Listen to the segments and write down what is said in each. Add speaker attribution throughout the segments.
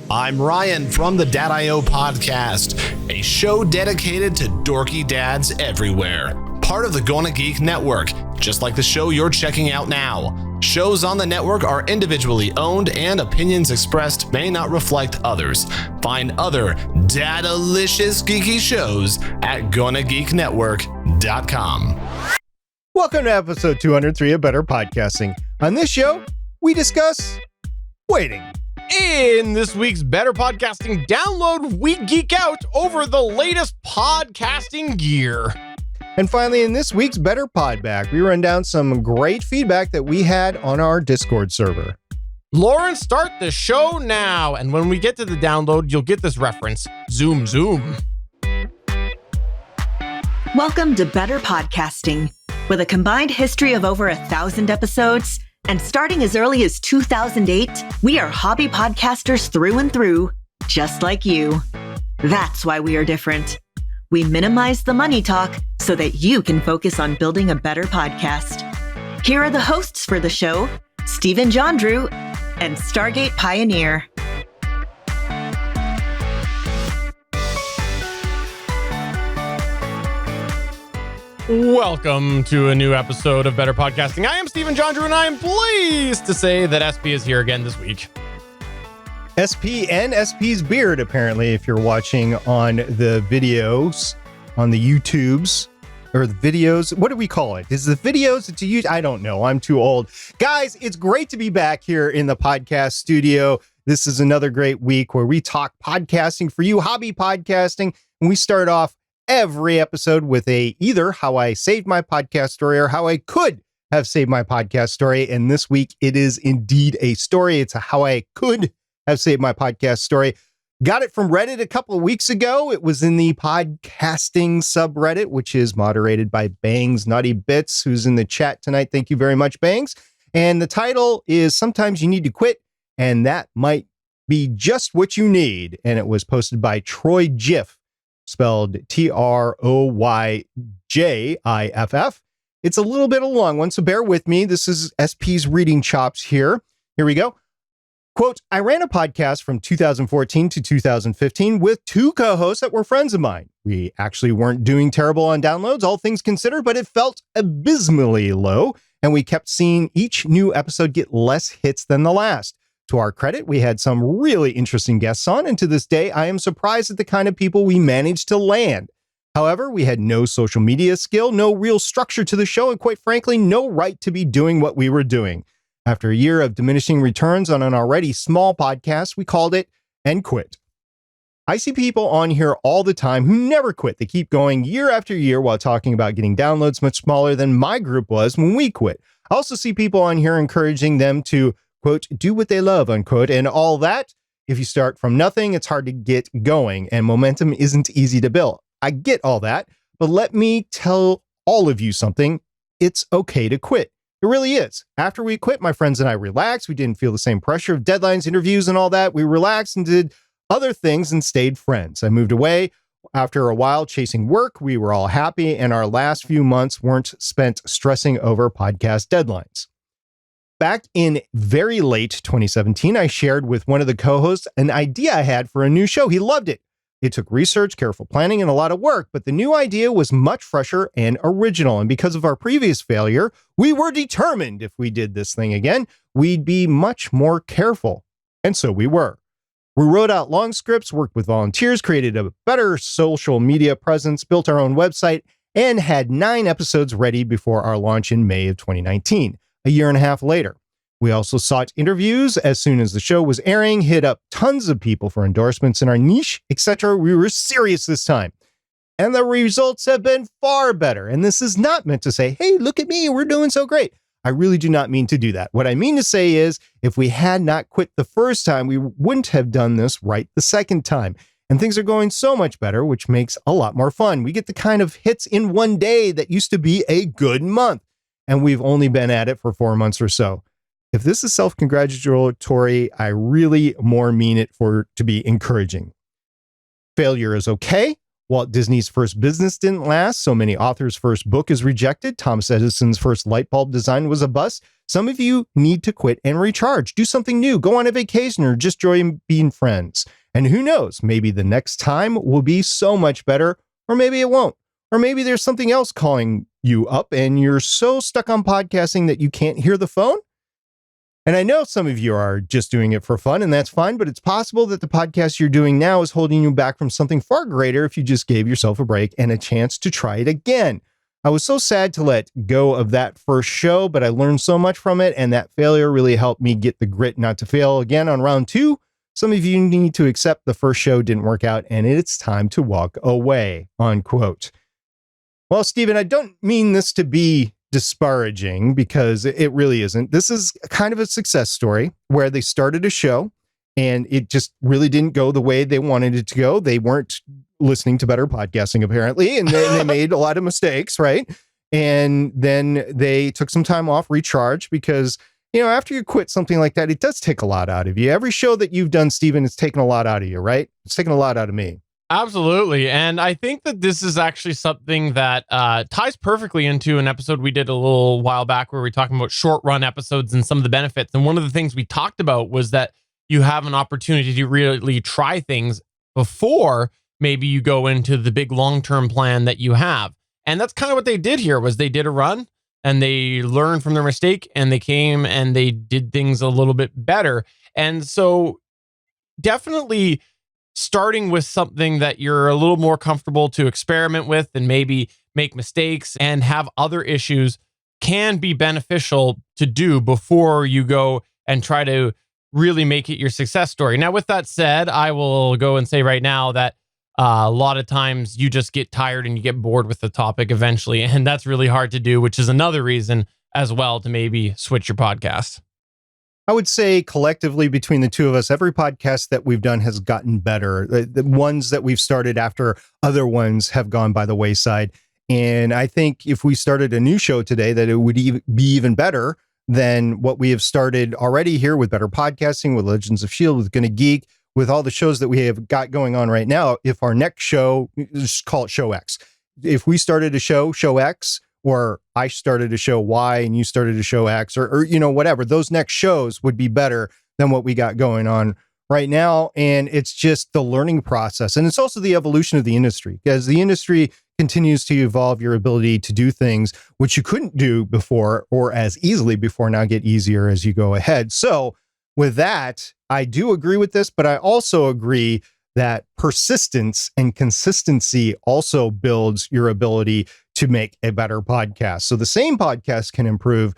Speaker 1: I'm Ryan from the Dad.io podcast, a show dedicated to dorky dads everywhere. Part of the GonnaGeek network, just like the show you're checking out now. Shows on the network are individually owned and opinions expressed may not reflect others. Find other dadalicious geeky shows at GonnaGeekNetwork.com.
Speaker 2: Welcome to episode 203 of Better Podcasting. On this show, we discuss waiting.
Speaker 3: In this week's Better Podcasting download, we geek out over the latest podcasting gear.
Speaker 2: And finally, in this week's Better Podback, we run down some great feedback that we had on our Discord server.
Speaker 3: Lauren, start the show now. And when we get to the download, you'll get this reference. Zoom, zoom.
Speaker 4: Welcome to Better Podcasting. With a combined history of over 1,000 episodes, and starting as early as 2008, we are hobby podcasters through and through, just like you. That's why we are different. We minimize the money talk so that you can focus on building a better podcast. Here are the hosts for the show, Stephen Jondrew and Stargate Pioneer.
Speaker 3: Welcome to a new episode of Better Podcasting. I am Stephen Jondrew, and I am pleased to say that SP is here again this week.
Speaker 2: SP and SP's beard, apparently, if you're watching on the videos, on the YouTubes, or the videos. What do we call it? Is the videos? It's a YouTube? I don't know. I'm too old. Guys, it's great to be back here in the podcast studio. This is another great week where we talk podcasting for you, hobby podcasting, and we start off every episode with either how I saved my podcast story or how I could have saved my podcast story. And this week it is indeed a story. It's a how I could have saved my podcast story. Got it from Reddit a couple of weeks ago. It was in the podcasting subreddit, which is moderated by Bangs Naughty Bits, who's in the chat tonight. Thank you very much, Bangs. And the title is Sometimes You Need to Quit, and that might be just what you need. And it was posted by Troy Jiff, spelled Troyjiff. It's a little bit of a long one, so bear with me. This is SP's reading chops here. Here we go. Quote, I ran a podcast from 2014 to 2015 with two co-hosts that were friends of mine. We actually weren't doing terrible on downloads, all things considered, but it felt abysmally low, and we kept seeing each new episode get less hits than the last. To our credit, we had some really interesting guests on, and to this day, I am surprised at the kind of people we managed to land. However, we had no social media skill, no real structure to the show, and quite frankly, no right to be doing what we were doing. After a year of diminishing returns on an already small podcast, we called it and quit. I see people on here all the time who never quit. They keep going year after year while talking about getting downloads much smaller than my group was when we quit. I also see people on here encouraging them to quote, do what they love, unquote, and all that. If you start from nothing, it's hard to get going, and momentum isn't easy to build. I get all that, but let me tell all of you something. It's okay to quit. It really is. After we quit, my friends and I relaxed. We didn't feel the same pressure of deadlines, interviews, and all that. We relaxed and did other things and stayed friends. I moved away. After a while chasing work, we were all happy, and our last few months weren't spent stressing over podcast deadlines. Back in very late 2017, I shared with one of the co-hosts an idea I had for a new show. He loved it. It took research, careful planning, and a lot of work, but the new idea was much fresher and original. And because of our previous failure, we were determined if we did this thing again, we'd be much more careful. And so we were. We wrote out long scripts, worked with volunteers, created a better social media presence, built our own website, and had 9 episodes ready before our launch in May of 2019. A year and a half later. We also sought interviews as soon as the show was airing, hit up tons of people for endorsements in our niche, etc. We were serious this time. And the results have been far better. And this is not meant to say, hey, look at me, we're doing so great. I really do not mean to do that. What I mean to say is, if we had not quit the first time, we wouldn't have done this right the second time. And things are going so much better, which makes a lot more fun. We get the kind of hits in one day that used to be a good month. And we've only been at it for 4 months or so. If this is self-congratulatory, I really more mean it to be encouraging. Failure is okay. Walt Disney's first business didn't last. So many authors' first book is rejected. Thomas Edison's first light bulb design was a bust. Some of you need to quit and recharge, do something new, go on a vacation, or just enjoy being friends. And who knows, maybe the next time will be so much better, or maybe it won't. Or maybe there's something else calling you up and you're so stuck on podcasting that you can't hear the phone. And I know some of you are just doing it for fun, and that's fine, but it's possible that the podcast you're doing now is holding you back from something far greater if you just gave yourself a break and a chance to try it again. I was so sad to let go of that first show, but I learned so much from it, and that failure really helped me get the grit not to fail again on round 2. Some of you need to accept the first show didn't work out, and it's time to walk away, unquote. Well, Stephen, I don't mean this to be disparaging, because it really isn't. This is kind of a success story where they started a show and it just really didn't go the way they wanted it to go. They weren't listening to Better Podcasting, apparently, and they made a lot of mistakes, right? And then they took some time off, recharge, because, you know, after you quit something like that, it does take a lot out of you. Every show that you've done, Stephen, it's taken a lot out of you, right? It's taken a lot out of me.
Speaker 3: Absolutely. And I think that this is actually something that ties perfectly into an episode we did a little while back where we were talking about short run episodes and some of the benefits. And one of the things we talked about was that you have an opportunity to really try things before maybe you go into the big long-term plan that you have. And that's kind of what they did here. Was they did a run and they learned from their mistake and they came and they did things a little bit better. And so definitely starting with something that you're a little more comfortable to experiment with and maybe make mistakes and have other issues can be beneficial to do before you go and try to really make it your success story. Now, with that said, I will go and say right now that a lot of times you just get tired and you get bored with the topic eventually, and that's really hard to do, which is another reason as well to maybe switch your podcast.
Speaker 2: I would say collectively between the two of us, every podcast that we've done has gotten better. The ones that we've started after other ones have gone by the wayside. And I think if we started a new show today, that it would be even better than what we have started already here with Better Podcasting, with Legends of S.H.I.E.L.D., with GonnaGeek, with all the shows that we have got going on right now. If our next show, just call it Show X. If we started a show X, or I started a show Y and you started a show X, or you know, whatever, those next shows would be better than what we got going on right now. And it's just the learning process. And it's also the evolution of the industry, because the industry continues to evolve. Your ability to do things which you couldn't do before or as easily before now get easier as you go ahead. So with that, I do agree with this, but I also agree that persistence and consistency also builds your ability to make a better podcast. So the same podcast can improve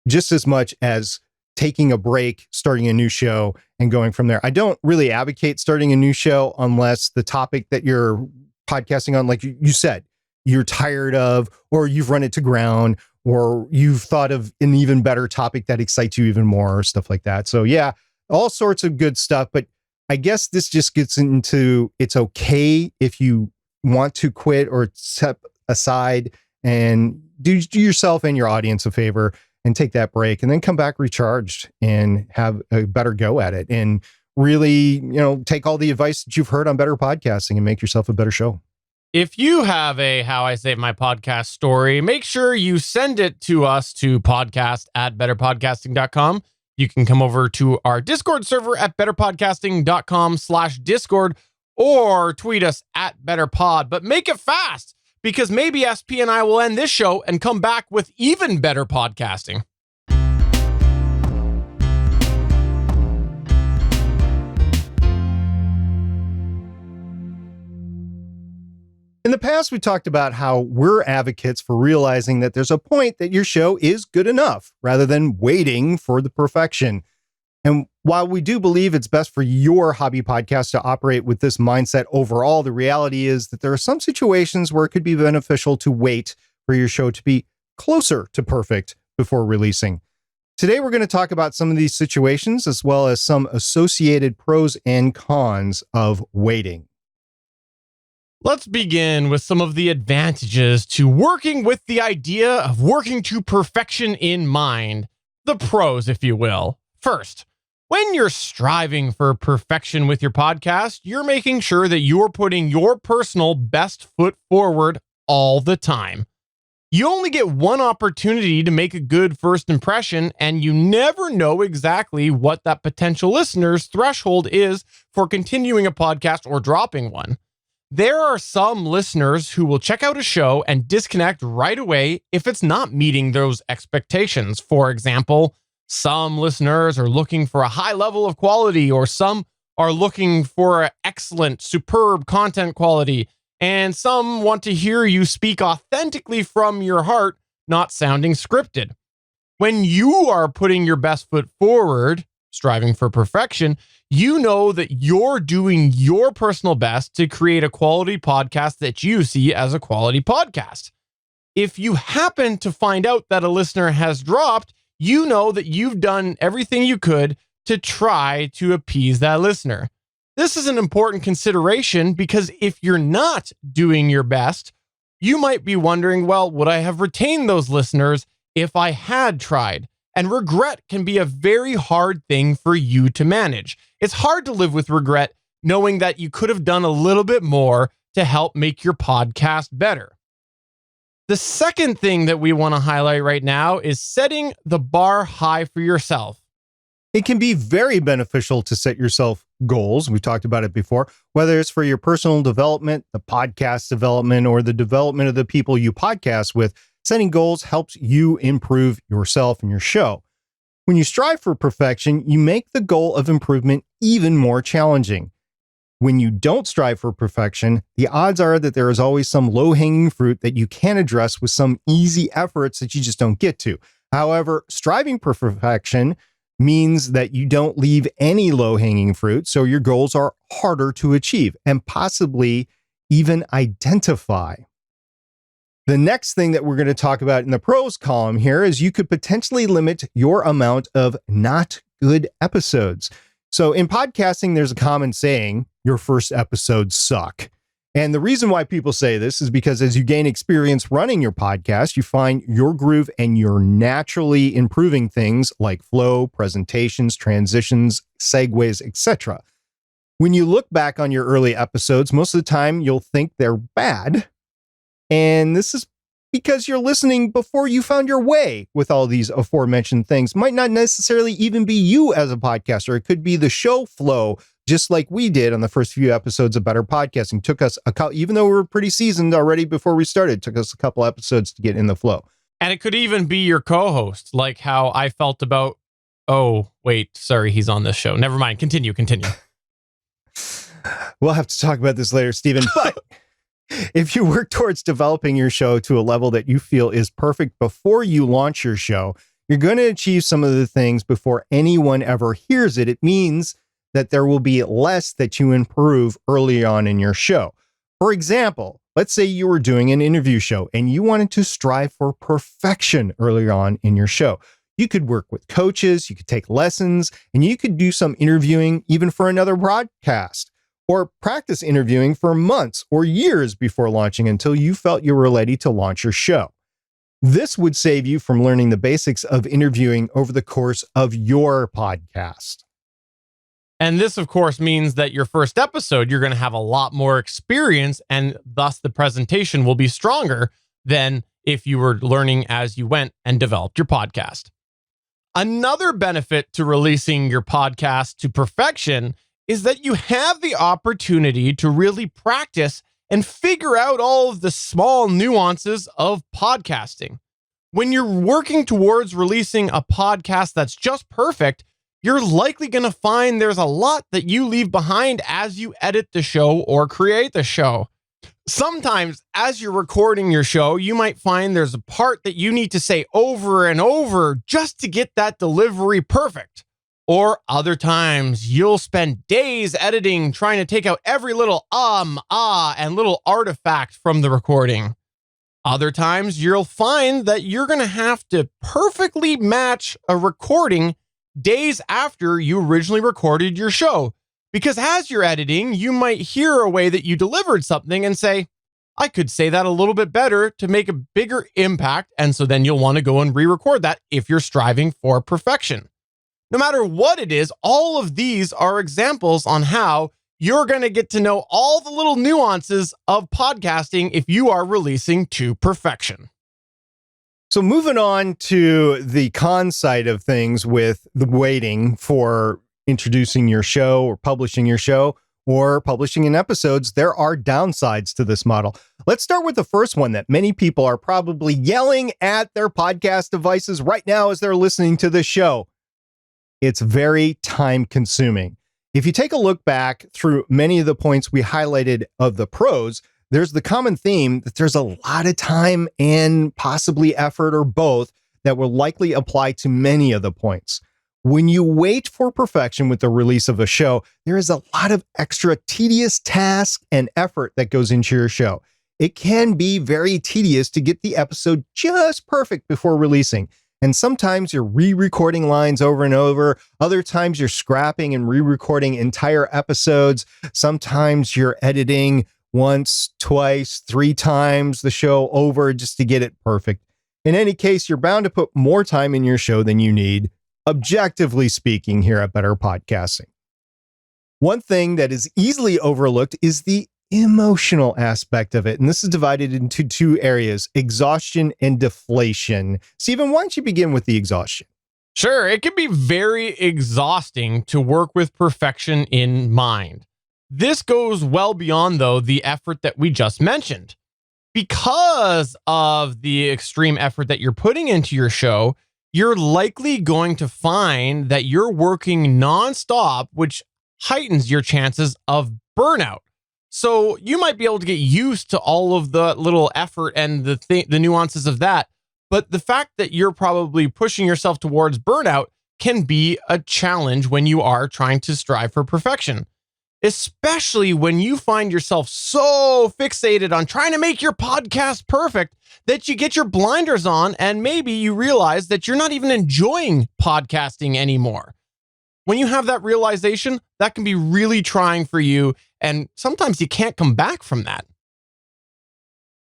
Speaker 2: just as much as taking a break, starting a new show, and going from there. I don't really advocate starting a new show unless the topic that you're podcasting on, like you said, you're tired of, or you've run it to ground, or you've thought of an even better topic that excites you even more, or stuff like that. So yeah, all sorts of good stuff. But I guess this just gets into, it's okay if you want to quit or step aside and do yourself and your audience a favor and take that break and then come back recharged and have a better go at it. And really, you know, take all the advice that you've heard on Better Podcasting and make yourself a better show.
Speaker 3: If you have a How I Save My Podcast story, make sure you send it to us to podcast@betterpodcasting.com. You can come over to our Discord server at betterpodcasting.com/Discord or tweet us at betterpod, but make it fast because maybe SP and I will end this show and come back with even better podcasting.
Speaker 2: In the past, we talked about how we're advocates for realizing that there's a point that your show is good enough rather than waiting for the perfection. And while we do believe it's best for your hobby podcast to operate with this mindset overall, the reality is that there are some situations where it could be beneficial to wait for your show to be closer to perfect before releasing. Today, we're going to talk about some of these situations as well as some associated pros and cons of waiting.
Speaker 3: Let's begin with some of the advantages to working with the idea of working to perfection in mind. The pros, if you will. First, when you're striving for perfection with your podcast, you're making sure that you're putting your personal best foot forward all the time. You only get one opportunity to make a good first impression, and you never know exactly what that potential listener's threshold is for continuing a podcast or dropping one. There are some listeners who will check out a show and disconnect right away if it's not meeting those expectations. For example, some listeners are looking for a high level of quality, or some are looking for excellent, superb content quality, and some want to hear you speak authentically from your heart, not sounding scripted. When you are putting your best foot forward, striving for perfection, you know that you're doing your personal best to create a quality podcast that you see as a quality podcast. If you happen to find out that a listener has dropped, you know that you've done everything you could to try to appease that listener. This is an important consideration because if you're not doing your best, you might be wondering, well, would I have retained those listeners if I had tried? And regret can be a very hard thing for you to manage. It's hard to live with regret, knowing that you could have done a little bit more to help make your podcast better. The second thing that we want to highlight right now is setting the bar high for yourself.
Speaker 2: It can be very beneficial to set yourself goals. We've talked about it before, whether it's for your personal development, the podcast development, or the development of the people you podcast with. Setting goals helps you improve yourself and your show. When you strive for perfection, you make the goal of improvement even more challenging. When you don't strive for perfection, the odds are that there is always some low-hanging fruit that you can address with some easy efforts that you just don't get to. However, striving for perfection means that you don't leave any low-hanging fruit, so your goals are harder to achieve and possibly even identify. The next thing that we're going to talk about in the pros column here is you could potentially limit your amount of not good episodes. So in podcasting, there's a common saying, your first episodes suck. And the reason why people say this is because as you gain experience running your podcast, you find your groove and you're naturally improving things like flow, presentations, transitions, segues, etc. When you look back on your early episodes, most of the time you'll think they're bad. And this is because you're listening before you found your way with all these aforementioned things. Might not necessarily even be you as a podcaster. It could be the show flow, just like we did on the first few episodes of Better Podcasting. Took us even though we were pretty seasoned already before we started, took us a couple episodes to get in the flow.
Speaker 3: And it could even be your co-host, like how I felt about, oh, wait, sorry, he's on this show. Never mind. Continue.
Speaker 2: We'll have to talk about this later, Stephen. But if you work towards developing your show to a level that you feel is perfect before you launch your show, you're going to achieve some of the things before anyone ever hears it. It means that there will be less that you improve early on in your show. For example, let's say you were doing an interview show and you wanted to strive for perfection early on in your show. You could work with coaches, you could take lessons, and you could do some interviewing even for another broadcast, or practice interviewing for months or years before launching until you felt you were ready to launch your show. This would save you from learning the basics of interviewing over the course of your podcast.
Speaker 3: And this, of course, means that your first episode, you're going to have a lot more experience, and thus the presentation will be stronger than if you were learning as you went and developed your podcast. Another benefit to releasing your podcast to perfection is that you have the opportunity to really practice and figure out all of the small nuances of podcasting. When you're working towards releasing a podcast that's just perfect, you're likely going to find there's a lot that you leave behind as you edit the show or create the show. Sometimes, as you're recording your show, you might find there's a part that you need to say over and over just to get that delivery perfect. Or other times, you'll spend days editing, trying to take out every little and little artifact from the recording. Other times, you'll find that you're going to have to perfectly match a recording days after you originally recorded your show. Because as you're editing, you might hear a way that you delivered something and say, I could say that a little bit better to make a bigger impact. And so then you'll want to go and re-record that if you're striving for perfection. No matter what it is, all of these are examples on how you're going to get to know all the little nuances of podcasting if you are releasing to perfection.
Speaker 2: So moving on to the con side of things with the waiting for introducing your show or publishing in episodes, there are downsides to this model. Let's start with the first one that many people are probably yelling at their podcast devices right now as they're listening to this show. It's very time consuming. If you take a look back through many of the points we highlighted of the pros, there's the common theme that there's a lot of time and possibly effort or both that will likely apply to many of the points. When you wait for perfection with the release of a show, there is a lot of extra tedious tasks and effort that goes into your show. It can be very tedious to get the episode just perfect before releasing. And sometimes you're re-recording lines over and over. Other times you're scrapping and re-recording entire episodes. Sometimes you're editing once, twice, 3 times the show over just to get it perfect. In any case, you're bound to put more time in your show than you need, objectively speaking, here at Better Podcasting. One thing that is easily overlooked is the emotional aspect of it. And this is divided into 2 areas, exhaustion and deflation. Stephen, why don't you begin with the exhaustion?
Speaker 3: Sure. It can be very exhausting to work with perfection in mind. This goes well beyond, though, the effort that we just mentioned. Because of the extreme effort that you're putting into your show, you're likely going to find that you're working nonstop, which heightens your chances of burnout. So you might be able to get used to all of the little effort and the nuances of that. But the fact that you're probably pushing yourself towards burnout can be a challenge when you are trying to strive for perfection, especially when you find yourself so fixated on trying to make your podcast perfect that you get your blinders on and maybe you realize that you're not even enjoying podcasting anymore. When you have that realization, that can be really trying for you, and sometimes you can't come back from that.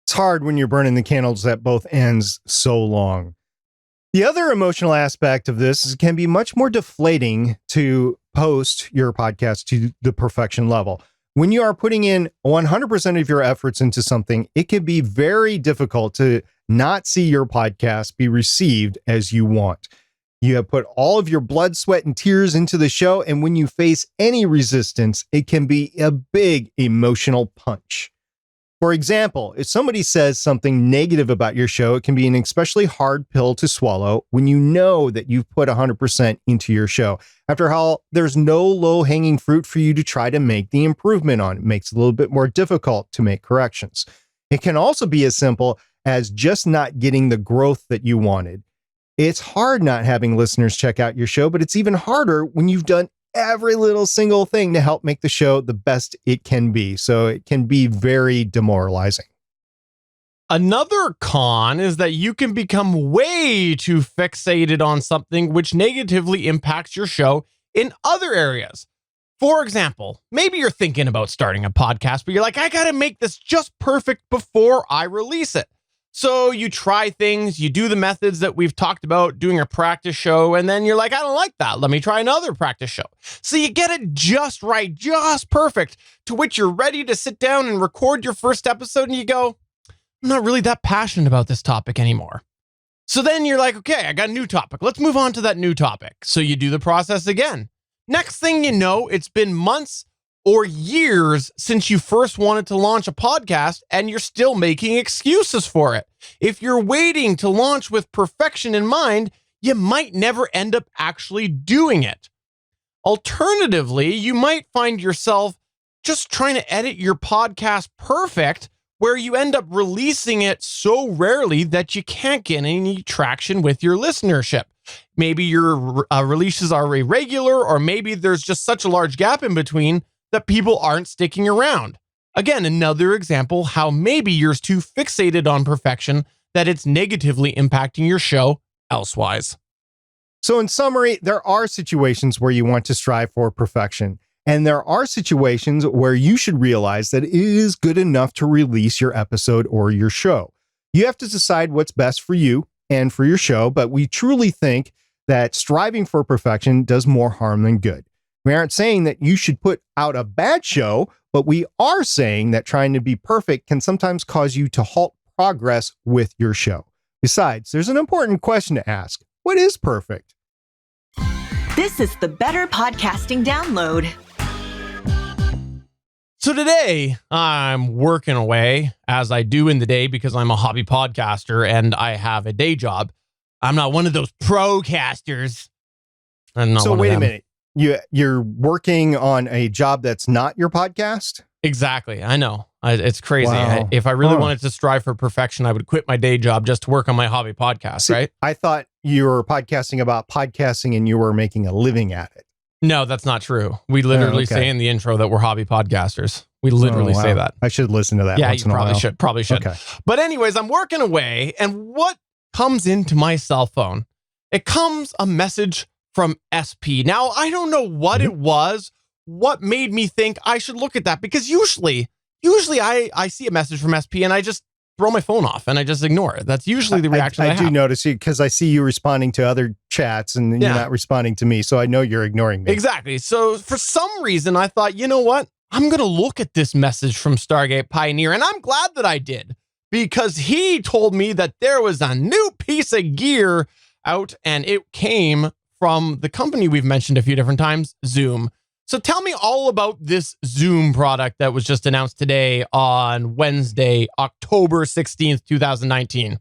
Speaker 2: It's hard when you're burning the candles at both ends so long. The other emotional aspect of this is it can be much more deflating to post your podcast to the perfection level. When you are putting in 100% of your efforts into something, it can be very difficult to not see your podcast be received as you want. You have put all of your blood, sweat, and tears into the show, and when you face any resistance, it can be a big emotional punch. For example, if somebody says something negative about your show, it can be an especially hard pill to swallow when you know that you've put 100% into your show. After all, there's no low-hanging fruit for you to try to make the improvement on. It makes it a little bit more difficult to make corrections. It can also be as simple as just not getting the growth that you wanted. It's hard not having listeners check out your show, but it's even harder when you've done every little single thing to help make the show the best it can be. So it can be very demoralizing.
Speaker 3: Another con is that you can become way too fixated on something which negatively impacts your show in other areas. For example, maybe you're thinking about starting a podcast, but you're like, I got to make this just perfect before I release it. So you try things, you do the methods that we've talked about, doing a practice show, and then you're like, I don't like that. Let me try another practice show. So you get it just right, just perfect, to which you're ready to sit down and record your first episode, and you go, I'm not really that passionate about this topic anymore. So then you're like, okay, I got a new topic. Let's move on to that new topic. So you do the process again. Next thing you know, it's been months or years since you first wanted to launch a podcast and you're still making excuses for it. If you're waiting to launch with perfection in mind, you might never end up actually doing it. Alternatively, you might find yourself just trying to edit your podcast perfect, where you end up releasing it so rarely that you can't get any traction with your listenership. Maybe your releases are irregular, or maybe there's just such a large gap in between that people aren't sticking around. Again, another example how maybe you're too fixated on perfection that it's negatively impacting your show elsewise.
Speaker 2: So in summary, there are situations where you want to strive for perfection. And there are situations where you should realize that it is good enough to release your episode or your show. You have to decide what's best for you and for your show, but we truly think that striving for perfection does more harm than good. We aren't saying that you should put out a bad show, but we are saying that trying to be perfect can sometimes cause you to halt progress with your show. Besides, there's an important question to ask. What is perfect?
Speaker 4: This is the Better Podcasting Download.
Speaker 3: So today I'm working away as I do in the day because I'm a hobby podcaster and I have a day job. I'm not one of those procasters.
Speaker 2: So wait a minute. You're working on a job that's not your podcast?
Speaker 3: Exactly. I know. It's crazy.
Speaker 2: Wow.
Speaker 3: If I really wanted to strive for perfection, I would quit my day job just to work on my hobby podcast, right?
Speaker 2: I thought you were podcasting about podcasting and you were making a living at it.
Speaker 3: No, that's not true. We literally say in the intro that we're hobby podcasters. We literally say that.
Speaker 2: I should listen to that.
Speaker 3: Yeah,
Speaker 2: once
Speaker 3: you
Speaker 2: in a while.
Speaker 3: probably should.
Speaker 2: Okay.
Speaker 3: But anyways, I'm working away, and what comes into my cell phone? It comes a message from SP. Now, I don't know what it was, what made me think I should look at that, because usually I see a message from SP and I just throw my phone off and I just ignore it. That's usually the reaction I
Speaker 2: do notice you because I see you responding to other chats and you're not responding to me. So I know you're ignoring me.
Speaker 3: Exactly. So for some reason, I thought, you know what? I'm going to look at this message from Stargate Pioneer. And I'm glad that I did, because he told me that there was a new piece of gear out and it came from the company we've mentioned a few different times, Zoom. So tell me all about this Zoom product that was just announced today on Wednesday, October 16th, 2019.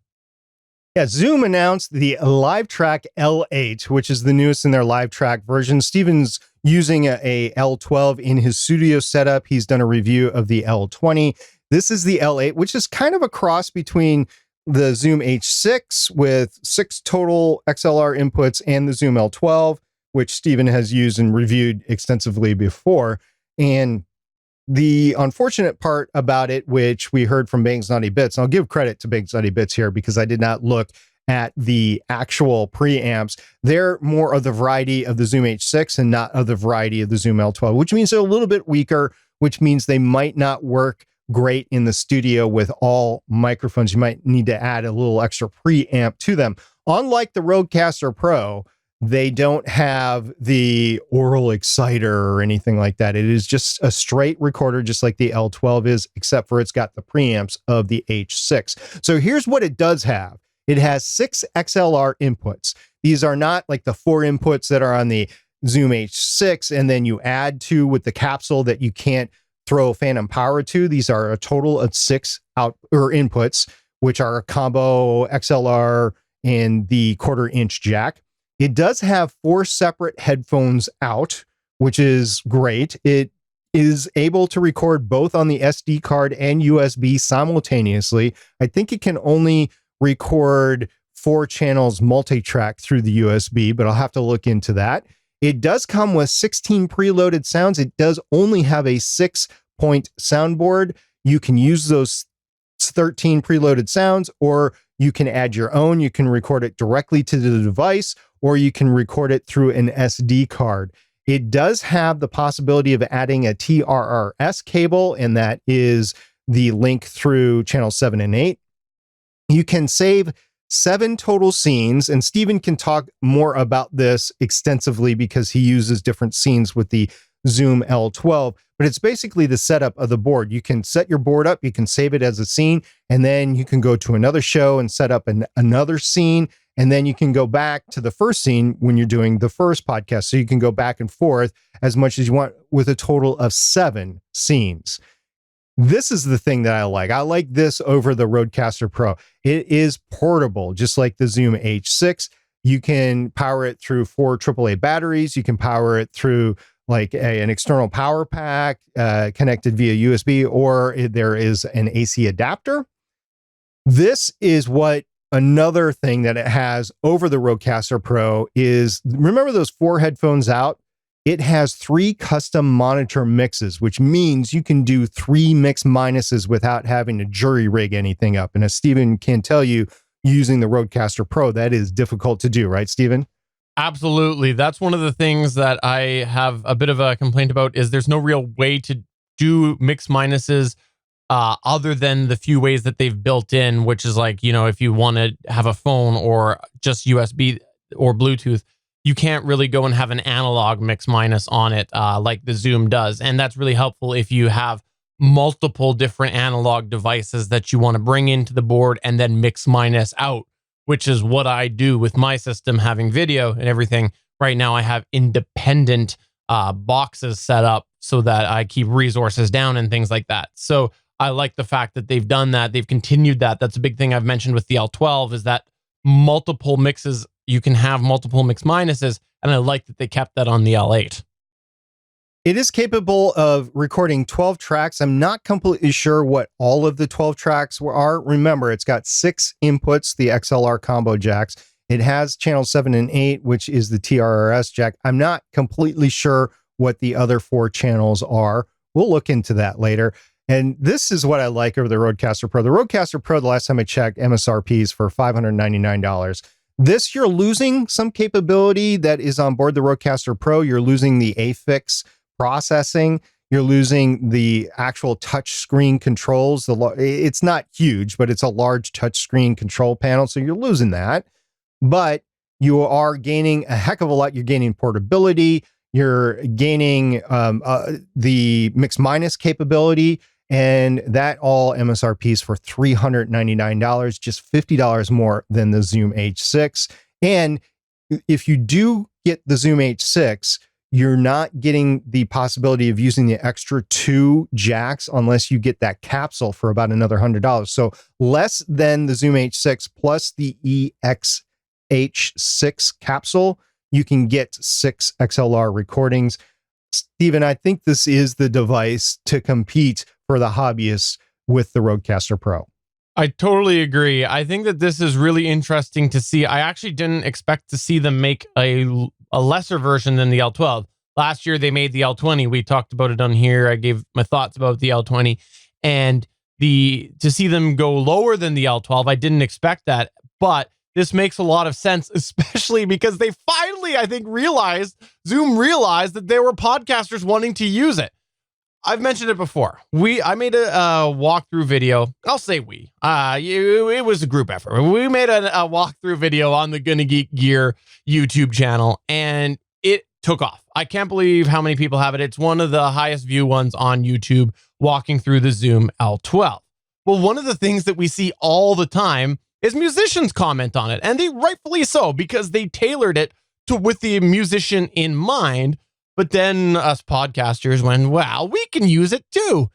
Speaker 2: Yeah, Zoom announced the LiveTrack L8, which is the newest in their LiveTrack version. Steven's using a L12 in his studio setup. He's done a review of the L20. This is the L8, which is kind of a cross between the Zoom H6 with 6 total XLR inputs and the Zoom L12, which Steven has used and reviewed extensively before. And the unfortunate part about it, which we heard from Bang's Naughty Bits, and I'll give credit to Bang's Naughty Bits here because I did not look at the actual preamps. They're more of the variety of the Zoom H6 and not of the variety of the Zoom L12, which means they're a little bit weaker, which means they might not work great in the studio with all microphones. You might need to add a little extra preamp to them. Unlike the Rodecaster Pro, they don't have the oral exciter or anything like that. It is just a straight recorder, just like the L12 is, except for it's got the preamps of the H6. So here's what it does have. It has 6 XLR inputs. These are not like the 4 inputs that are on the Zoom H6, and then you add 2 with the capsule that you can't throw phantom power to. These are a total of 6 inputs, which are a combo XLR and the 1/4-inch jack. It does have 4 separate headphones out, which is great. It is able to record both on the SD card and USB simultaneously. I think it can only record 4 channels multi-track through the USB, but I'll have to look into that. It does come with 16 preloaded sounds. It does only have a 6-point soundboard. You can use those 13 preloaded sounds, or you can add your own. You can record it directly to the device, or you can record it through an SD card. It does have the possibility of adding a TRRS cable, and that is the link through channel 7 and 8. You can save 7 total scenes, and Steven can talk more about this extensively because he uses different scenes with the Zoom L12, but it's basically the setup of the board. You can set your board up, you can save it as a scene, and then you can go to another show and set up another scene, and then you can go back to the first scene when you're doing the first podcast. So you can go back and forth as much as you want with a total of 7 scenes. This is the thing that I like. I like this over the Rodecaster Pro. It is portable, just like the Zoom H6. You can power it through 4 AAA batteries. You can power it through like an external power pack connected via USB, or there is an AC adapter. This is what another thing that it has over the Rodecaster Pro is, remember those 4 headphones out? It has 3 custom monitor mixes, which means you can do 3 mix minuses without having to jury rig anything up. And as Steven can tell you, using the Rodecaster Pro, that is difficult to do, right, Steven?
Speaker 3: Absolutely. That's one of the things that I have a bit of a complaint about is there's no real way to do mix minuses other than the few ways that they've built in, which is like, you know, if you want to have a phone or just USB or Bluetooth, you can't really go and have an analog mix minus on it like the Zoom does. And that's really helpful if you have multiple different analog devices that you want to bring into the board and then mix minus out which is what I do with my system, having video and everything. Right now, I have independent boxes set up so that I keep resources down and things like that. So I like the fact that they've done that. They've continued that. That's a big thing I've mentioned with the L12 is that multiple mixes, you can have multiple mix minuses. And I like that they kept that on the L8.
Speaker 2: It is capable of recording 12 tracks. I'm not completely sure what all of the 12 tracks are. Remember, it's got 6 inputs, the XLR combo jacks. It has channel 7 and 8, which is the TRRS jack. I'm not completely sure what the other 4 channels are. We'll look into that later. And this is what I like over the Rodecaster Pro. The Rodecaster Pro, the last time I checked, MSRP is for $599. This, you're losing some capability that is on board the Rodecaster Pro. You're losing the AFix processing. You're losing the actual touch screen controls. It's not huge, but it's a large touch screen control panel. So you're losing that. But you are gaining a heck of a lot. You're gaining portability. You're gaining the mix minus capability. And that all MSRPs for $399, just $50 more than the Zoom H6. And if you do get the Zoom H6, you're not getting the possibility of using the extra 2 jacks unless you get that capsule for about another $100. So less than the Zoom H6 plus the EXH6 capsule, you can get 6 XLR recordings. Stephen, I think this is the device to compete for the hobbyists with the Rodecaster Pro.
Speaker 3: I totally agree. I think that this is really interesting to see. I actually didn't expect to see them make a lesser version than the L12. Last year, they made the L20. We talked about it on here. I gave my thoughts about the L20. And to see them go lower than the L12, I didn't expect that. But this makes a lot of sense, especially because they finally, I think, Zoom realized that there were podcasters wanting to use it. I've mentioned it before. I made a walkthrough video. I'll say it was a group effort. We made a walkthrough video on the GonnaGeek Gear YouTube channel, and it took off. I can't believe how many people have it. It's one of the highest view ones on YouTube, walking through the Zoom L12. Well, one of the things that we see all the time is musicians comment on it, and they rightfully so, because they tailored it with the musician in mind. But then us podcasters went, wow, we can use it too.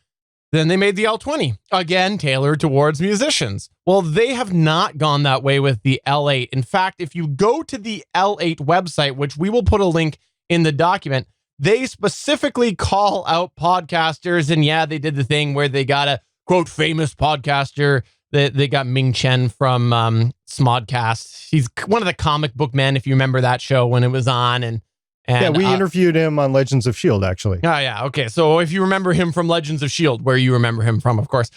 Speaker 3: Then they made the L20, again, tailored towards musicians. Well, they have not gone that way with the L8. In fact, if you go to the L8 website, which we will put a link in the document, they specifically call out podcasters. And yeah, they did the thing where they got a, quote, famous podcaster. They got Ming Chen from Smodcast. He's one of the comic book men, if you remember that show when it was on. And
Speaker 2: yeah, we interviewed him on Legends of S.H.I.E.L.D., actually.
Speaker 3: Oh, yeah. Okay. So if you remember him from Legends of S.H.I.E.L.D., where you remember him from, of course.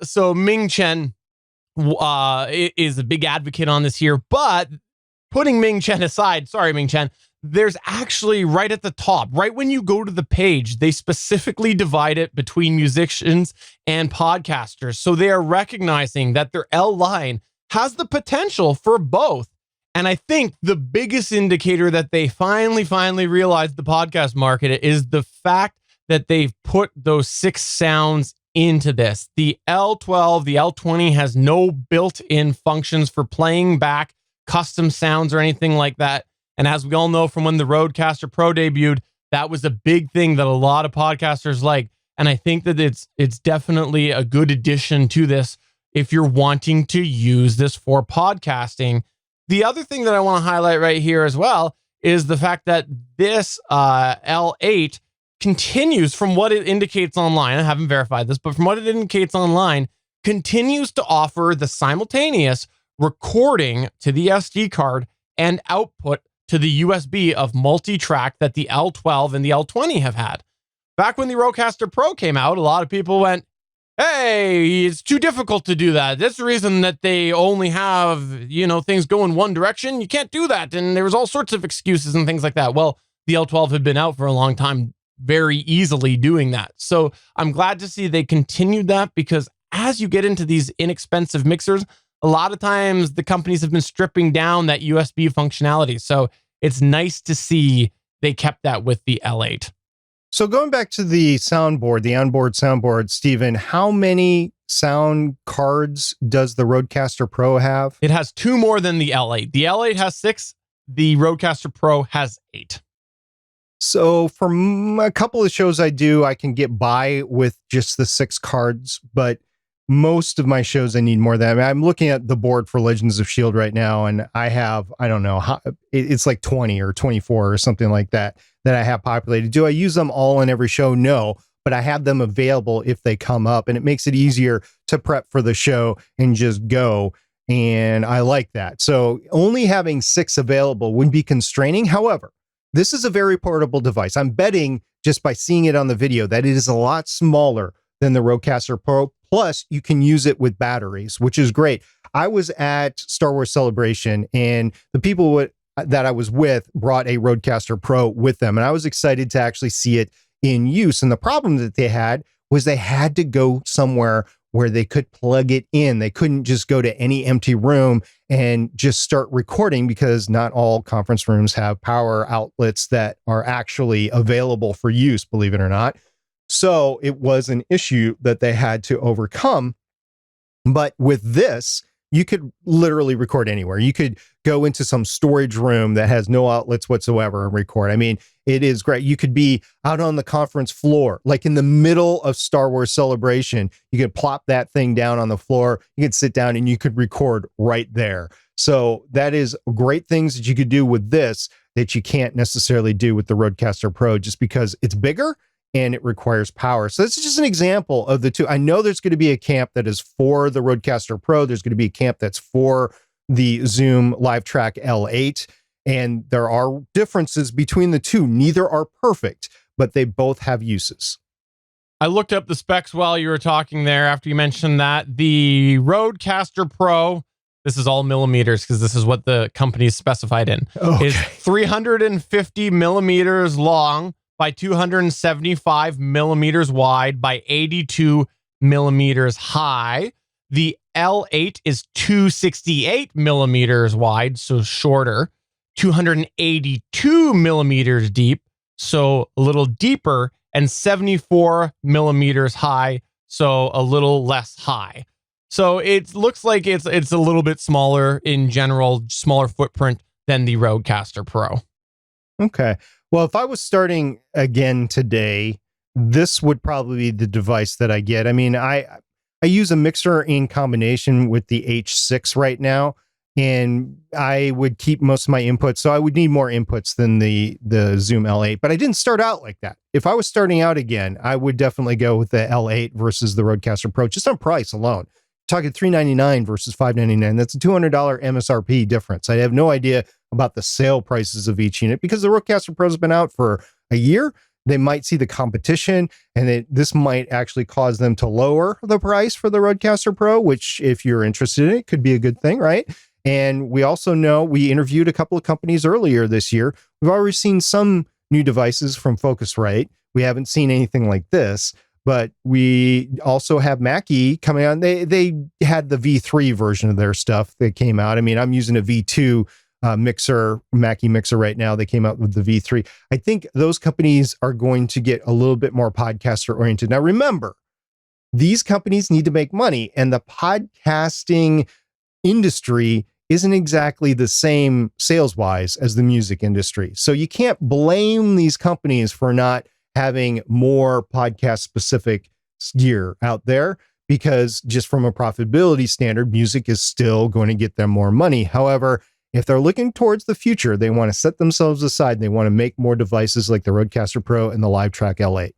Speaker 3: So Ming Chen is a big advocate on this here. But putting Ming Chen aside, sorry, Ming Chen, there's actually right at the top, right when you go to the page, they specifically divide it between musicians and podcasters. So they are recognizing that their L line has the potential for both. And I think the biggest indicator that they finally realized the podcast market is the fact that they've put those 6 sounds into this. The L12, the L20 has no built-in functions for playing back custom sounds or anything like that. And as we all know from when the Rodecaster Pro debuted, that was a big thing that a lot of podcasters like. And I think that it's definitely a good addition to this if you're wanting to use this for podcasting. The other thing that I want to highlight right here as well is the fact that this L8 continues, from what it indicates online, I haven't verified this, but from what it indicates online, continues to offer the simultaneous recording to the SD card and output to the USB of multi-track that the L12 and the L20 have had. Back when the Rodecaster Pro came out, a lot of people went, hey, it's too difficult to do that. That's the reason that they only have, things go in one direction. You can't do that. And there was all sorts of excuses and things like that. Well, the L12 had been out for a long time, very easily doing that. So I'm glad to see they continued that, because as you get into these inexpensive mixers, a lot of times the companies have been stripping down that USB functionality. So it's nice to see they kept that with the L8.
Speaker 2: So going back to the soundboard, the onboard soundboard, Stephen, how many sound cards does the Rodecaster Pro have?
Speaker 3: It has 2 more than the L8. The L8 has 6. The Rodecaster Pro has 8.
Speaker 2: So for a couple of shows I do, I can get by with just the 6 cards, but most of my shows I need more than that. I'm looking at the board for Legends of S.H.I.E.L.D. right now, and I have, I don't know, it's like 20 or 24 or something like that I have populated. Do I use them all in every show? No, but I have them available if they come up, and it makes it easier to prep for the show and just go. And I like that. So only having 6 available would be constraining. However, this is a very portable device. I'm betting just by seeing it on the video that it is a lot smaller than the Rodecaster Pro. Plus, you can use it with batteries, which is great. I was at Star Wars Celebration, and the people that I was with brought a Rodecaster Pro with them, and I was excited to actually see it in use. And the problem that they had was they had to go somewhere where they could plug it in. They couldn't just go to any empty room and just start recording, because not all conference rooms have power outlets that are actually available for use, believe it or not. So it was an issue that they had to overcome. But with this, you could literally record anywhere. You could go into some storage room that has no outlets whatsoever and record. I mean, it is great. You could be out on the conference floor, like in the middle of Star Wars Celebration. You could plop that thing down on the floor. You could sit down and you could record right there. So that is great things that you could do with this that you can't necessarily do with the Rodecaster Pro, just because it's bigger and it requires power. So this is just an example of the two. I know there's going to be a camp that is for the Rodecaster Pro. There's going to be a camp that's for the Zoom LiveTrack L8. And there are differences between the two. Neither are perfect, but they both have uses.
Speaker 3: I looked up the specs while you were talking there after you mentioned that. The Rodecaster Pro, this is all millimeters because this is what the company is specified in, is 350 millimeters long by 275 millimeters wide by 82 millimeters high. The L8 is 268 millimeters wide, so shorter, 282 millimeters deep, so a little deeper, and 74 millimeters high, so a little less high. So it looks like it's a little bit smaller in general, smaller footprint than the Rodecaster Pro.
Speaker 2: Okay. Well, if I was starting again today, this would probably be the device that I get. I mean, I use a mixer in combination with the H6 right now, and I would keep most of my inputs. So I would need more inputs than the Zoom L8, but I didn't start out like that. If I was starting out again, I would definitely go with the L8 versus the Rodecaster Pro, just on price alone. Talking $399 versus $599. That's a $200 MSRP difference. I have no idea about the sale prices of each unit because the Rodecaster Pro has been out for a year. They might see the competition, and this might actually cause them to lower the price for the Rodecaster Pro, which, if you're interested in it, could be a good thing, right? And we also know we interviewed a couple of companies earlier this year. We've already seen some new devices from Focusrite. We haven't seen anything like this. But we also have Mackie coming out. They had the V3 version of their stuff that came out. I mean, I'm using a V2 mixer, Mackie mixer right now. They came out with the V3. I think those companies are going to get a little bit more podcaster oriented. Now, remember, these companies need to make money, and the podcasting industry isn't exactly the same sales-wise as the music industry. So you can't blame these companies for not having more podcast specific gear out there, because just from a profitability standard, music is still going to get them more money. However, if they're looking towards the future, they want to set themselves aside and they want to make more devices like the Rodecaster Pro and the LiveTrack L8.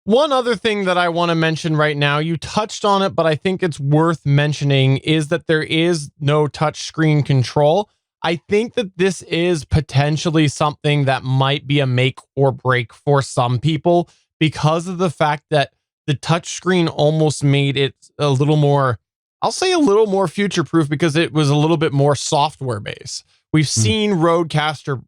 Speaker 3: One other thing that I want to mention right now, you touched on it, but I think it's worth mentioning, is that there is no touch screen control. I think that this is potentially something that might be a make or break for some people, because of the fact that the touchscreen almost made it a little more, I'll say a little more future-proof, because it was a little bit more software-based. We've seen Rode update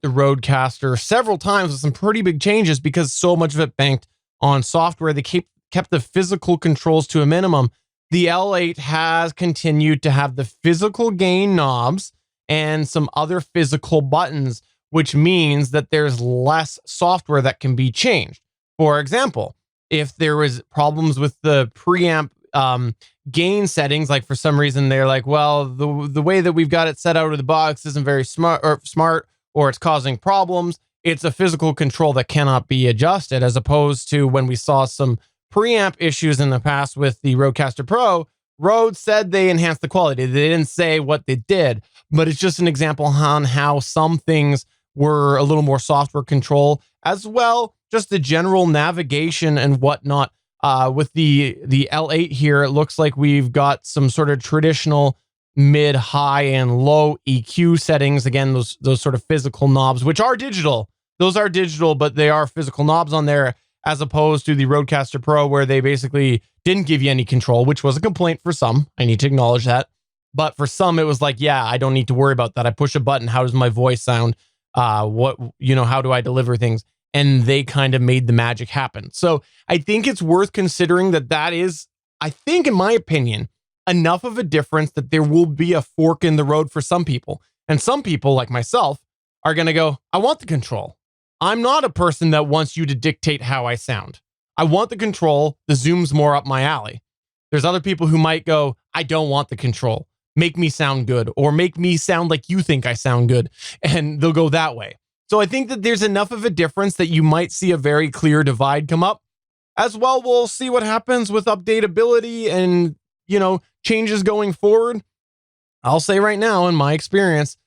Speaker 3: the Rodecaster several times with some pretty big changes, because so much of it banked on software. They kept the physical controls to a minimum. The L8 has continued to have the physical gain knobs and some other physical buttons, which means that there's less software that can be changed. For example, if there was problems with the preamp gain settings, like for some reason they're like, well, the way that we've got it set out of the box isn't very smart, or it's causing problems. It's a physical control that cannot be adjusted, as opposed to when we saw some preamp issues in the past with the Rodecaster Pro. Rode said they enhanced the quality. They didn't say what they did, but it's just an example on how some things were a little more software control, as well, just the general navigation and whatnot. With the L8 here, it looks like we've got some sort of traditional mid, high, and low EQ settings. Again, those sort of physical knobs, which are digital. Those are digital, but they are physical knobs on there, as opposed to the Rodecaster Pro, where they basically didn't give you any control, which was a complaint for some. I need to acknowledge that. But for some, it was like, yeah, I don't need to worry about that. I push a button. How does my voice sound? How do I deliver things? And they kind of made the magic happen. So I think it's worth considering that is, I think, in my opinion, enough of a difference that there will be a fork in the road for some people. And some people, like myself, are going to go, I want the control. I'm not a person that wants you to dictate how I sound. I want the control. The zoom's more up my alley. There's other people who might go, I don't want the control. Make me sound good, or make me sound like you think I sound good. And they'll go that way. So I think that there's enough of a difference that you might see a very clear divide come up. As well, we'll see what happens with updatability and, changes going forward. I'll say right now, in my experience,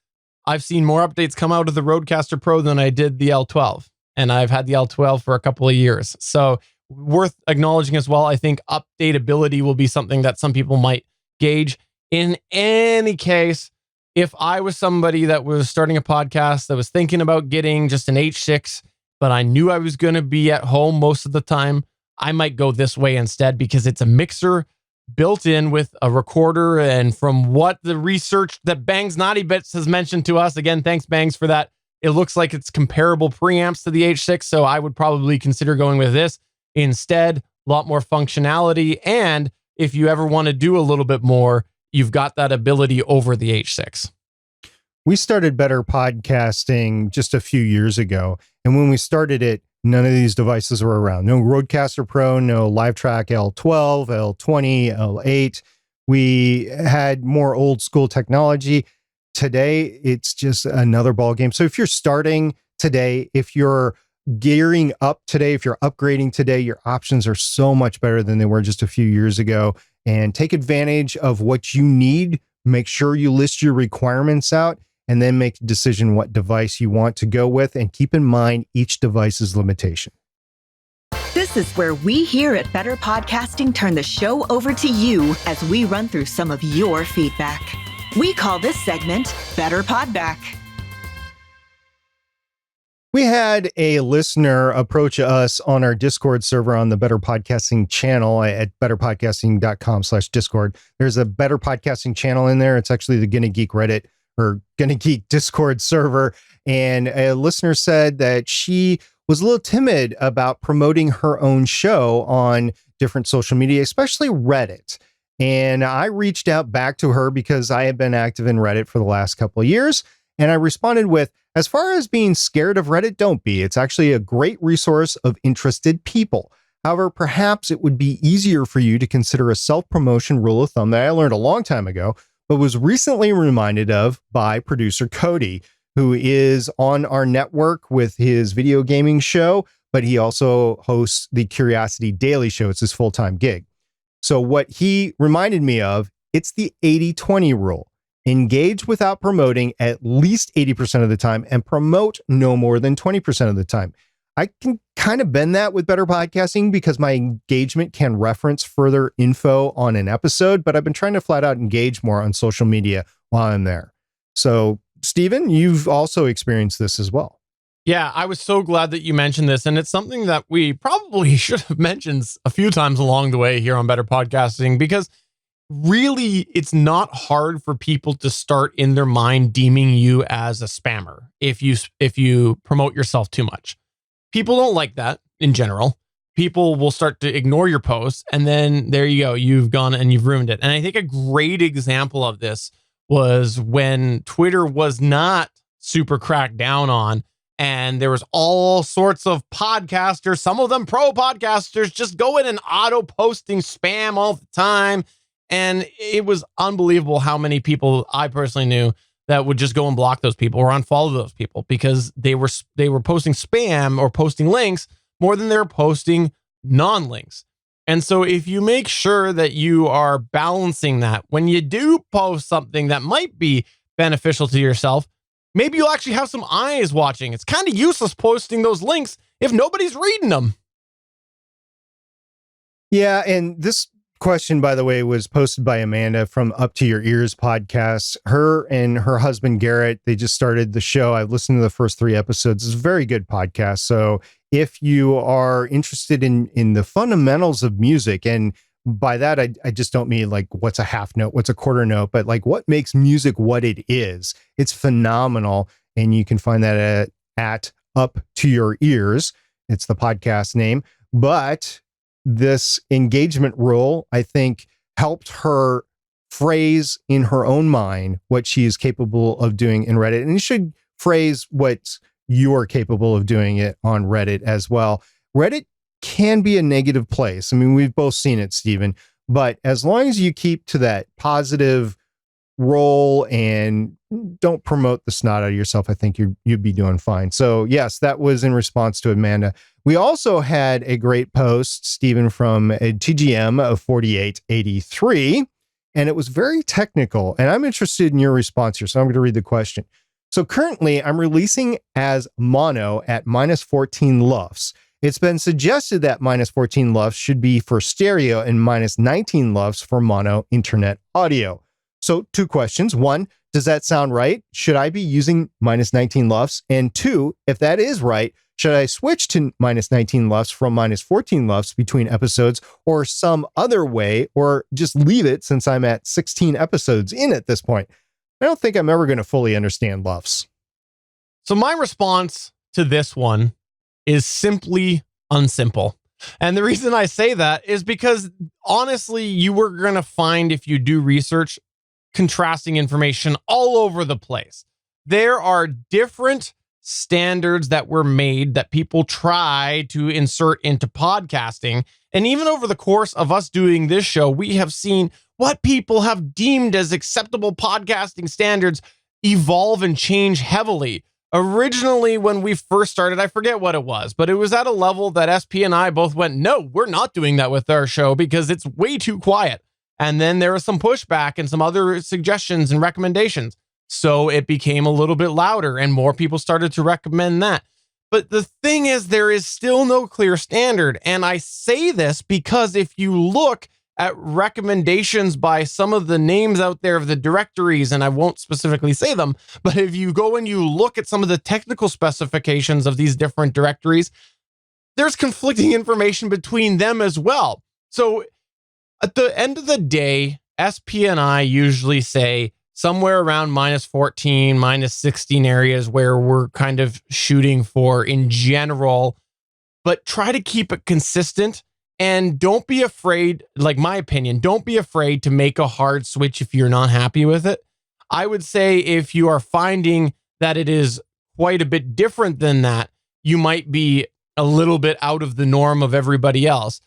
Speaker 3: I've seen more updates come out of the Rodecaster Pro than I did the L12. And I've had the L12 for a couple of years. So worth acknowledging as well, I think updatability will be something that some people might gauge. In any case, if I was somebody that was starting a podcast that was thinking about getting just an H6, but I knew I was going to be at home most of the time, I might go this way instead, because it's a mixer built in with a recorder. And from what the research that Bangs Naughty Bits has mentioned to us, again, thanks Bangs for that, it looks like it's comparable preamps to the H6. So I would probably consider going with this instead. A lot more functionality. And if you ever want to do a little bit more, you've got that ability over the H6.
Speaker 2: We started Better Podcasting just a few years ago. And when we started it, none of these devices were around. No Rodecaster Pro, no LiveTrack L12, L20, L8. We had more old school technology. Today, it's just another ball game. So if you're starting today, if you're gearing up today, if you're upgrading today, your options are so much better than they were just a few years ago. And take advantage of what you need. Make sure you list your requirements out, and then make a decision what device you want to go with. And keep in mind each device's limitation.
Speaker 4: This is where we here at Better Podcasting turn the show over to you as we run through some of your feedback. We call this segment Better Podback.
Speaker 2: We had a listener approach us on our Discord server on the Better Podcasting channel at betterpodcasting.com/Discord. There's a Better Podcasting channel in there. It's actually the GonnaGeek Reddit or GonnaGeek Discord server. And a listener said that she was a little timid about promoting her own show on different social media, especially Reddit. And I reached out back to her because I have been active in Reddit for the last couple of years. And I responded with, as far as being scared of Reddit, don't be. It's actually a great resource of interested people. However, perhaps it would be easier for you to consider a self-promotion rule of thumb that I learned a long time ago, but was recently reminded of by producer Cody, who is on our network with his video gaming show, but he also hosts the Curiosity Daily Show. It's his full-time gig. So what he reminded me of, it's the 80-20 rule. Engage without promoting at least 80% of the time and promote no more than 20% of the time. I can kind of bend that with Better Podcasting because my engagement can reference further info on an episode, but I've been trying to flat out engage more on social media while I'm there. So, Stephen, you've also experienced this as well.
Speaker 3: Yeah, I was so glad that you mentioned this. And it's something that we probably should have mentioned a few times along the way here on Better Podcasting, because really, it's not hard for people to start in their mind deeming you as a spammer if you promote yourself too much. People don't like that in general. People will start to ignore your posts, and then there you go. You've gone and you've ruined it. And I think a great example of this was when Twitter was not super cracked down on and there was all sorts of podcasters, some of them pro podcasters, just going and auto posting spam all the time. And it was unbelievable how many people I personally knew that would just go and block those people or unfollow those people because they were posting spam or posting links more than they're posting non-links. And so if you make sure that you are balancing that, when you do post something that might be beneficial to yourself, maybe you'll actually have some eyes watching. It's kind of useless posting those links if nobody's reading them.
Speaker 2: Yeah, and this question, by the way, was posted by Amanda from Up to Your Ears podcast. Her and her husband, Garrett, they just started the show. I've listened to the first 3 episodes. It's a very good podcast. So if you are interested in the fundamentals of music, and by that, I just don't mean like what's a half note, what's a quarter note, but like what makes music what it is. It's phenomenal. And you can find that at Up to Your Ears. It's the podcast name. But this engagement rule, I think, helped her phrase in her own mind what she is capable of doing in Reddit. And you should phrase what you're capable of doing it on Reddit as well. Reddit can be a negative place. I mean, we've both seen it, Stephen, but as long as you keep to that positive role and don't promote the snot out of yourself, I think you'd be doing fine. So yes, that was in response to Amanda. We also had a great post, Stephen, from a TGM of 4883, and it was very technical. And I'm interested in your response here, so I'm going to read the question. So currently, I'm releasing as mono at -14 LUFS. It's been suggested that -14 LUFS should be for stereo and -19 LUFS for mono internet audio. So 2 questions. 1, does that sound right? Should I be using -19 LUFS? And 2, if that is right, should I switch to -19 LUFS from -14 LUFS between episodes or some other way, or just leave it since I'm at 16 episodes in at this point? I don't think I'm ever going to fully understand LUFS.
Speaker 3: So my response to this one is simply unsimple. And the reason I say that is because honestly, you were going to find, if you do research, contrasting information all over the place. There are different standards that were made that people try to insert into podcasting. And even over the course of us doing this show, we have seen what people have deemed as acceptable podcasting standards evolve and change heavily. Originally, when we first started, I forget what it was, but it was at a level that SP and I both went, no, we're not doing that with our show because it's way too quiet. And then there was some pushback and some other suggestions and recommendations. So it became a little bit louder and more people started to recommend that. But the thing is, there is still no clear standard. And I say this because if you look at recommendations by some of the names out there of the directories, and I won't specifically say them, but if you go and you look at some of the technical specifications of these different directories, there's conflicting information between them as well. So at the end of the day, SP and I usually say somewhere around -14, -16 areas where we're kind of shooting for in general, but try to keep it consistent. And don't be afraid, like my opinion, don't be afraid to make a hard switch if you're not happy with it. I would say if you are finding that it is quite a bit different than that, you might be a little bit out of the norm of everybody else.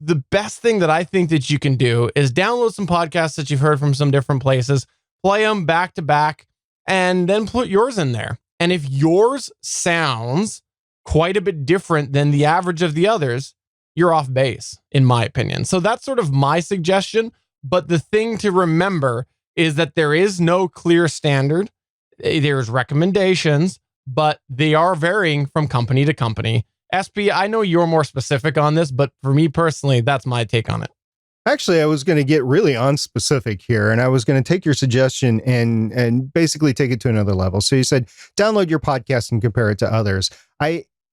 Speaker 3: The best thing that I think that you can do is download some podcasts that you've heard from some different places, play them back to back, and then put yours in there. And if yours sounds quite a bit different than the average of the others, you're off base, in my opinion. So that's sort of my suggestion. But the thing to remember is that there is no clear standard. There's recommendations, but they are varying from company to company. SP, I know you're more specific on this, but for me personally, that's my take on it.
Speaker 2: Actually, I was going to get really unspecific here, and I was going to take your suggestion and basically take it to another level. So you said, download your podcast and compare it to others.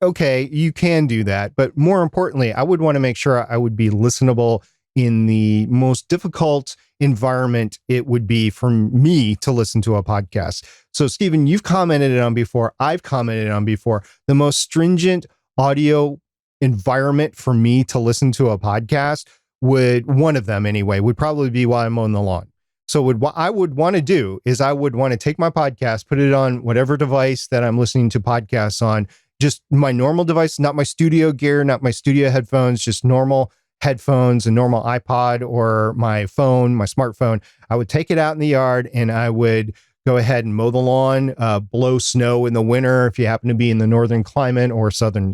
Speaker 2: Okay, you can do that. But more importantly, I would want to make sure I would be listenable in the most difficult environment it would be for me to listen to a podcast. So, Stephen, you've commented on before. I've commented on before. The most stringent audio environment for me to listen to a podcast would, one of them anyway, would probably be while I'm mowing the lawn. So what I would want to do is I would want to take my podcast, put it on whatever device that I'm listening to podcasts on, just my normal device, not my studio gear, not my studio headphones, just normal headphones, a normal iPod or my phone, my smartphone. I would take it out in the yard and I would go ahead and mow the lawn, blow snow in the winter if you happen to be in the northern climate or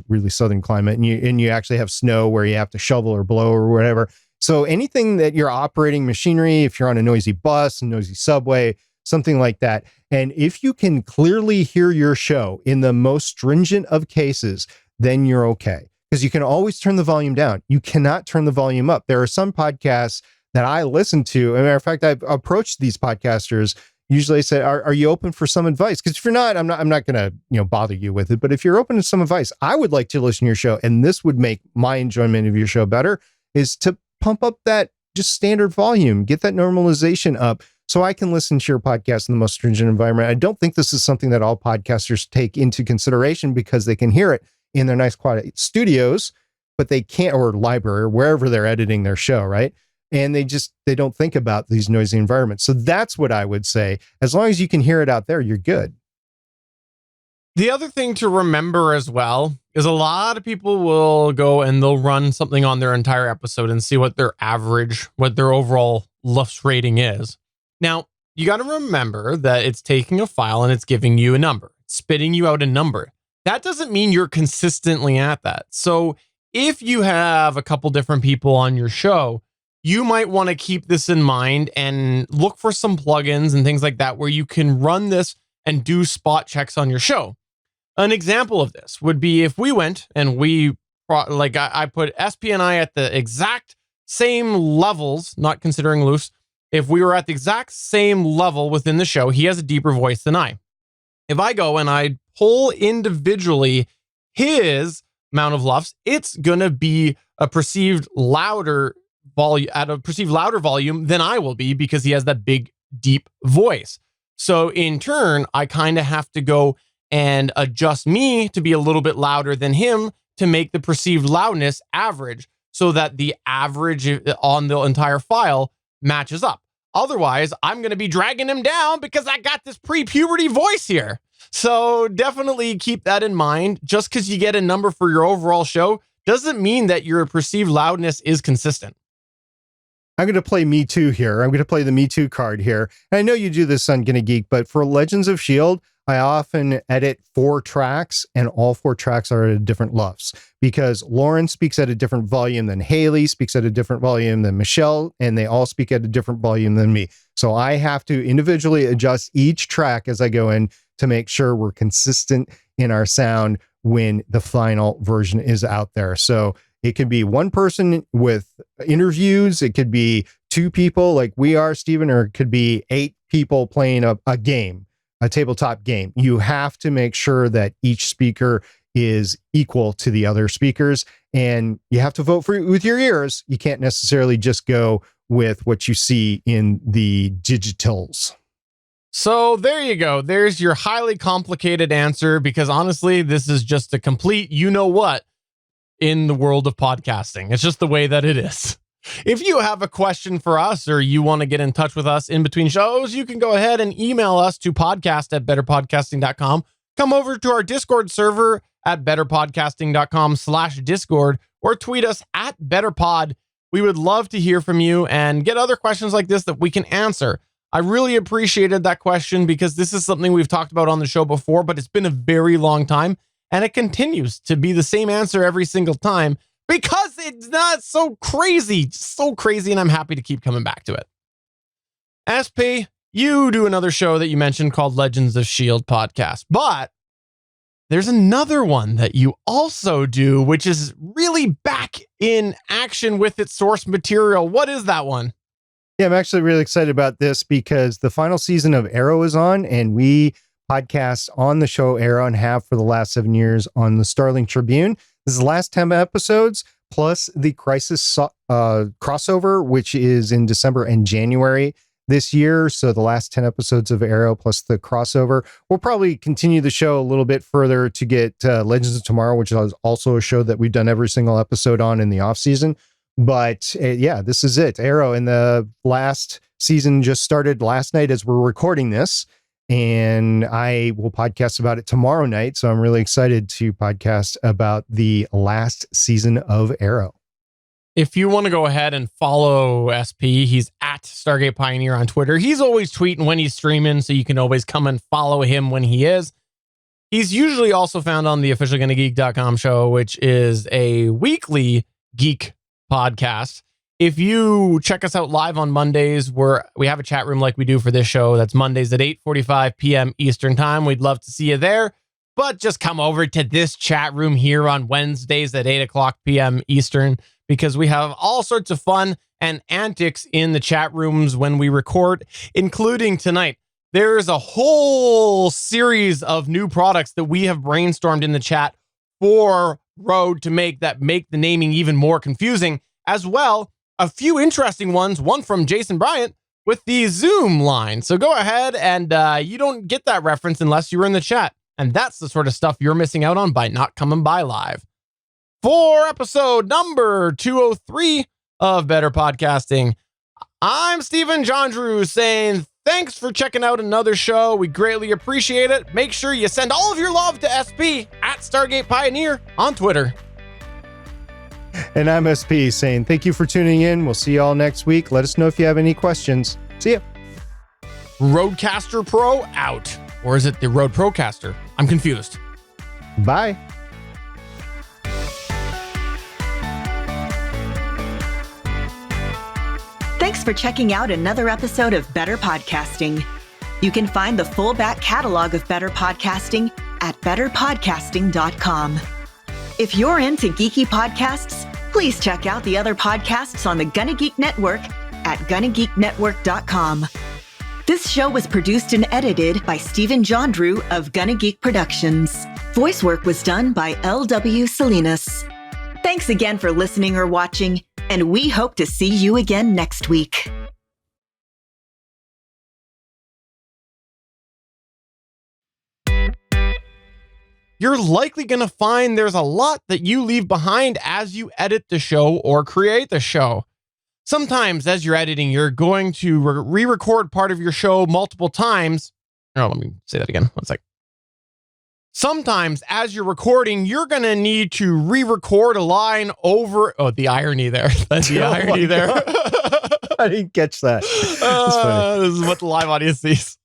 Speaker 2: really southern climate, and you actually have snow where you have to shovel or blow or whatever. So anything that you're operating machinery, if you're on a noisy bus, a noisy subway, something like that. And if you can clearly hear your show in the most stringent of cases, then you're okay. Because you can always turn the volume down. You cannot turn the volume up. There are some podcasts that I listen to. As a matter of fact, I've approached these podcasters. Usually I say, are you open for some advice? Because if you're not, I'm not going to bother you with it. But if you're open to some advice, I would like to listen to your show. And this would make my enjoyment of your show better, is to pump up that just standard volume, get that normalization up so I can listen to your podcast in the most stringent environment. I don't think this is something that all podcasters take into consideration because they can hear it in their nice quiet studios, but they can't, or library, or wherever they're editing their show, right? And they don't think about these noisy environments. So that's what I would say. As long as you can hear it out there, you're good.
Speaker 3: The other thing to remember as well is a lot of people will go and they'll run something on their entire episode and see what their average, what their overall LUFS rating is. Now, you got to remember that it's taking a file and it's giving you a number, spitting you out a number. That doesn't mean you're consistently at that. So if you have a couple different people on your show, you might want to keep this in mind and look for some plugins and things like that where you can run this and do spot checks on your show. An example of this would be if we went and I put SP and I at the exact same levels, not considering loose. If we were at the exact same level within the show, he has a deeper voice than I. If I go and I pull individually his amount of LUFS, it's going to be a perceived louder volume than I will be because he has that big, deep voice. So in turn, I kind of have to go and adjust me to be a little bit louder than him to make the perceived loudness average so that the average on the entire file matches up. Otherwise, I'm going to be dragging him down because I got this pre-puberty voice here. So definitely keep that in mind. Just because you get a number for your overall show doesn't mean that your perceived loudness is consistent.
Speaker 2: I'm going to play Me Too here. I'm going to play the Me Too card here. And I know you do this on GonnaGeek, but for Legends of S.H.I.E.L.D., I often edit 4 tracks, and all 4 tracks are at a different LUFS because Lauren speaks at a different volume than Haley, speaks at a different volume than Michelle, and they all speak at a different volume than me. So I have to individually adjust each track as I go in to make sure we're consistent in our sound when the final version is out there. So it could be one person with interviews. It could be 2 people like we are, Stephen, or it could be 8 people playing a game, a tabletop game. You have to make sure that each speaker is equal to the other speakers, and you have to vote with your ears. You can't necessarily just go with what you see in the digitals.
Speaker 3: So there you go. There's your highly complicated answer, because honestly, this is just a complete you-know-what in the world of podcasting. It's just the way that it is. If you have a question for us or you want to get in touch with us in between shows, you can go ahead and email us to podcast@betterpodcasting.com. Come over to our Discord server at betterpodcasting.com/Discord or tweet us at betterpod. We would love to hear from you and get other questions like this that we can answer. I really appreciated that question because this is something we've talked about on the show before, but it's been a very long time and it continues to be the same answer every single time. Because it's not so crazy, and I'm happy to keep coming back to it. SP, you do another show that you mentioned called Legends of S.H.I.E.L.D. podcast, but there's another one that you also do, which is really back in action with its source material. What is that one?
Speaker 2: Yeah, I'm actually really excited about this because the final season of Arrow is on, and we podcast on the show Arrow and have for the last 7 years on the Starling Tribune. This is the last 10 episodes, plus the Crisis crossover, which is in December and January this year. So the last 10 episodes of Arrow plus the crossover. We'll probably continue the show a little bit further to get Legends of Tomorrow, which is also a show that we've done every single episode on in the off season. But yeah, this is it. Arrow in the last season just started last night as we're recording this. And I will podcast about it tomorrow night. So I'm really excited to podcast about the last season of Arrow.
Speaker 3: If you want to go ahead and follow SP, he's at Stargate Pioneer on Twitter. He's always tweeting when he's streaming, so you can always come and follow him when he is. He's usually also found on the official GonnaGeek.com show, which is a weekly geek podcast. If you check us out live on Mondays, we have a chat room like we do for this show. That's Mondays at 8:45 p.m. Eastern time. We'd love to see you there, but just come over to this chat room here on Wednesdays at 8 o'clock p.m. Eastern, because we have all sorts of fun and antics in the chat rooms when we record, including tonight. There's a whole series of new products that we have brainstormed in the chat for Rode to make the naming even more confusing, as well. A few interesting ones, one from Jason Bryant with the Zoom line. So go ahead and you don't get that reference unless you were in the chat. And that's the sort of stuff you're missing out on by not coming by live. For episode number 203 of Better Podcasting, I'm Stephen Jondrew saying thanks for checking out another show. We greatly appreciate it. Make sure you send all of your love to SP at Stargate Pioneer on Twitter.
Speaker 2: And I'm SP saying thank you for tuning in. We'll see you all next week. Let us know if you have any questions. See ya.
Speaker 3: Rodecaster Pro out. Or is it the Rode Procaster? I'm confused.
Speaker 2: Bye.
Speaker 4: Thanks for checking out another episode of Better Podcasting. You can find the full back catalog of Better Podcasting at betterpodcasting.com. If you're into geeky podcasts, please check out the other podcasts on the GonnaGeek Network at GonnaGeekNetwork.com. This show was produced and edited by Stephen Jondrew of GonnaGeek Productions. Voice work was done by L.W. Salinas. Thanks again for listening or watching, and we hope to see you again next week.
Speaker 3: You're likely going to find there's a lot that you leave behind as you edit the show or create the show. Sometimes as you're editing, you're going to re-record part of your show multiple times. Oh, let me say that again. One sec. Sometimes as you're recording, you're going to need to re-record a line over. Oh, the irony there. That's the irony there.
Speaker 2: I didn't catch that.
Speaker 3: This is what the live audience sees.